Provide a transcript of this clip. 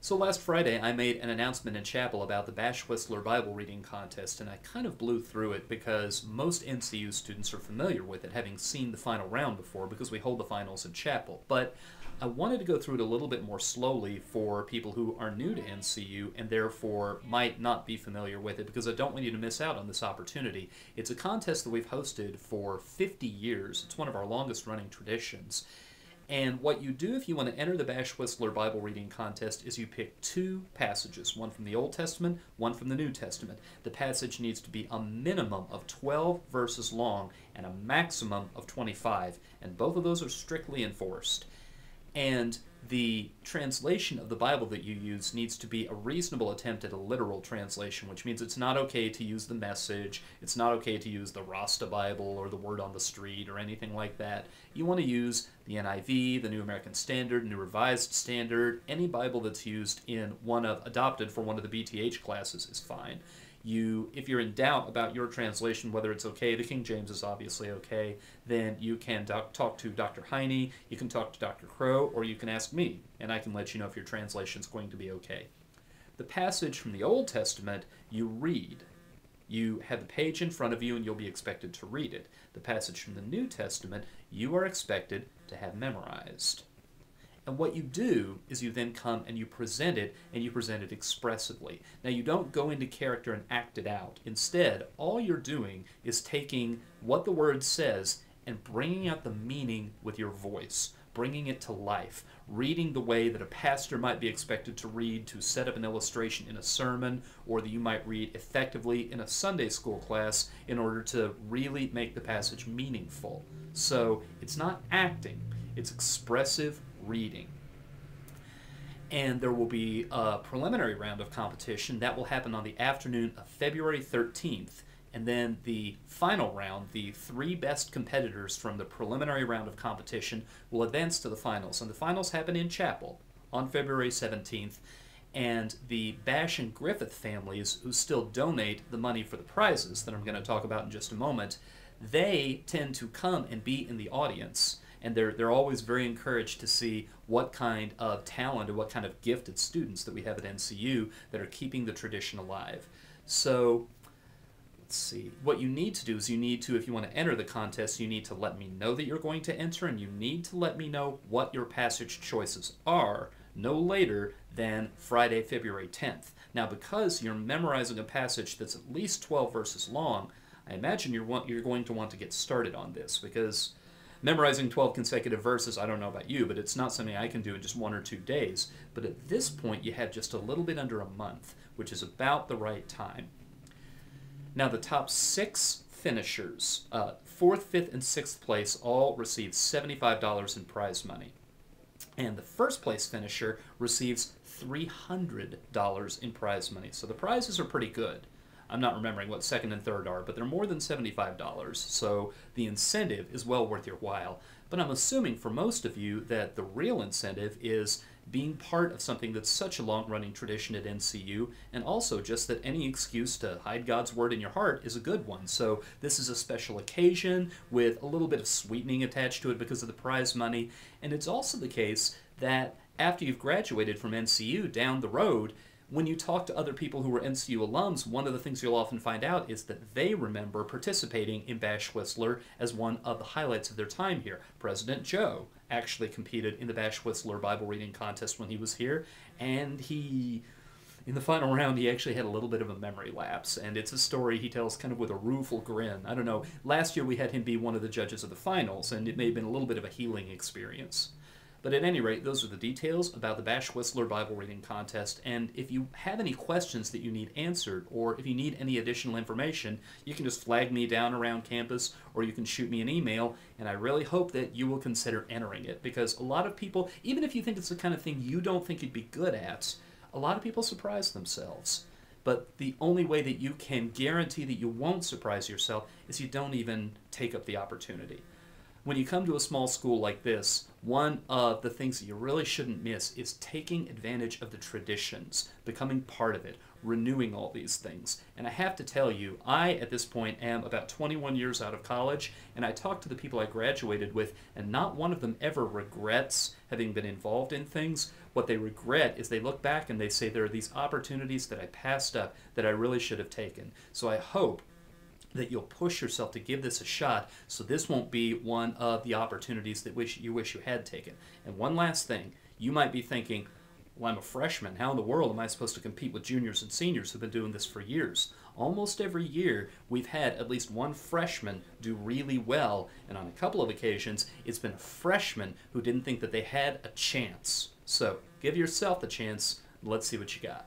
So last Friday I made an announcement in chapel about the Bash-Whisler Bible reading contest, and I kind of blew through it because most NCU students are familiar with it, having seen the final round before because we hold the finals in chapel. But I wanted to go through it a little bit more slowly for people who are new to NCU and therefore might not be familiar with it, because I don't want you to miss out on this opportunity. It's a contest that we've hosted for 50 years. It's one of our longest running traditions. And what you do if you want to enter the Bash-Whisler Bible reading contest is you pick two passages, one from the Old Testament, one from the New Testament. The passage needs to be a minimum of 12 verses long and a maximum of 25, and both of those are strictly enforced. And the translation of the Bible that you use needs to be a reasonable attempt at a literal translation, which means it's not okay to use the Message, it's not okay to use the Rasta Bible or the Word on the Street or anything like that. You want to use the NIV, the New American Standard, New Revised Standard. Any Bible that's used in adopted for one of the BTH classes is fine. If you're in doubt about your translation, whether it's okay, the King James is obviously okay, then you can talk to Dr. Heine, you can talk to Dr. Crow, or you can ask me, and I can let you know if your translation is going to be okay. The passage from the Old Testament, you read. You have the page in front of you, and you'll be expected to read it. The passage from the New Testament, you are expected to have memorized. And what you do is you then come and you present it, and you present it expressively. Now, you don't go into character and act it out. Instead, all you're doing is taking what the word says and bringing out the meaning with your voice, bringing it to life, reading the way that a pastor might be expected to read to set up an illustration in a sermon, or that you might read effectively in a Sunday school class in order to really make the passage meaningful. So it's not acting, it's expressive reading. And there will be a preliminary round of competition that will happen on the afternoon of February 13th, and then the final round, the three best competitors from the preliminary round of competition will advance to the finals, and the finals happen in chapel on February 17th. And the Bash and Griffith families, who still donate the money for the prizes that I'm going to talk about in just a moment, they tend to come and be in the audience. And they're always very encouraged to see what kind of talent and what kind of gifted students that we have at NCU that are keeping the tradition alive. So, let's see. What you need to do is if you want to enter the contest, you need to let me know that you're going to enter, and you need to let me know what your passage choices are no later than Friday, February 10th. Now, because you're memorizing a passage that's at least 12 verses long, I imagine you're going to want to get started on this, because memorizing 12 consecutive verses, I don't know about you, but it's not something I can do in just 1 or 2 days. But at this point, you have just a little bit under a month, which is about the right time. Now, the top 6 finishers, 4th, 5th, and 6th place, all receive $75 in prize money. And the first place finisher receives $300 in prize money. So the prizes are pretty good. I'm not remembering what second and third are, but they're more than $75, so the incentive is well worth your while. But I'm assuming for most of you that the real incentive is being part of something that's such a long-running tradition at NCU, and also just that any excuse to hide God's Word in your heart is a good one. So this is a special occasion with a little bit of sweetening attached to it because of the prize money, and it's also the case that after you've graduated from NCU down the road, when you talk to other people who were NCU alums, one of the things you'll often find out is that they remember participating in Bash-Whisler as one of the highlights of their time here. President Joe actually competed in the Bash-Whisler Bible reading contest when he was here, and in the final round, he actually had a little bit of a memory lapse, and it's a story he tells kind of with a rueful grin. I don't know, last year we had him be one of the judges of the finals, and it may have been a little bit of a healing experience. But at any rate, those are the details about the Bash-Whisler Bible Reading Contest, and if you have any questions that you need answered, or if you need any additional information, you can just flag me down around campus, or you can shoot me an email, and I really hope that you will consider entering it, because a lot of people, even if you think it's the kind of thing you don't think you'd be good at, a lot of people surprise themselves. But the only way that you can guarantee that you won't surprise yourself is you don't even take up the opportunity. When you come to a small school like this, one of the things that you really shouldn't miss is taking advantage of the traditions, becoming part of it, renewing all these things. And I have to tell you, I, at this point, am about 21 years out of college, and I talk to the people I graduated with, and not one of them ever regrets having been involved in things, What they regret is they look back and they say, there are these opportunities that I passed up that I really should have taken. So I hope that you'll push yourself to give this a shot, so this won't be one of the opportunities that you wish you had taken. And one last thing, you might be thinking, well, I'm a freshman. How in the world am I supposed to compete with juniors and seniors who've been doing this for years? Almost every year, we've had at least one freshman do really well, and on a couple of occasions, it's been a freshman who didn't think that they had a chance. So, give yourself the chance. Let's see what you got.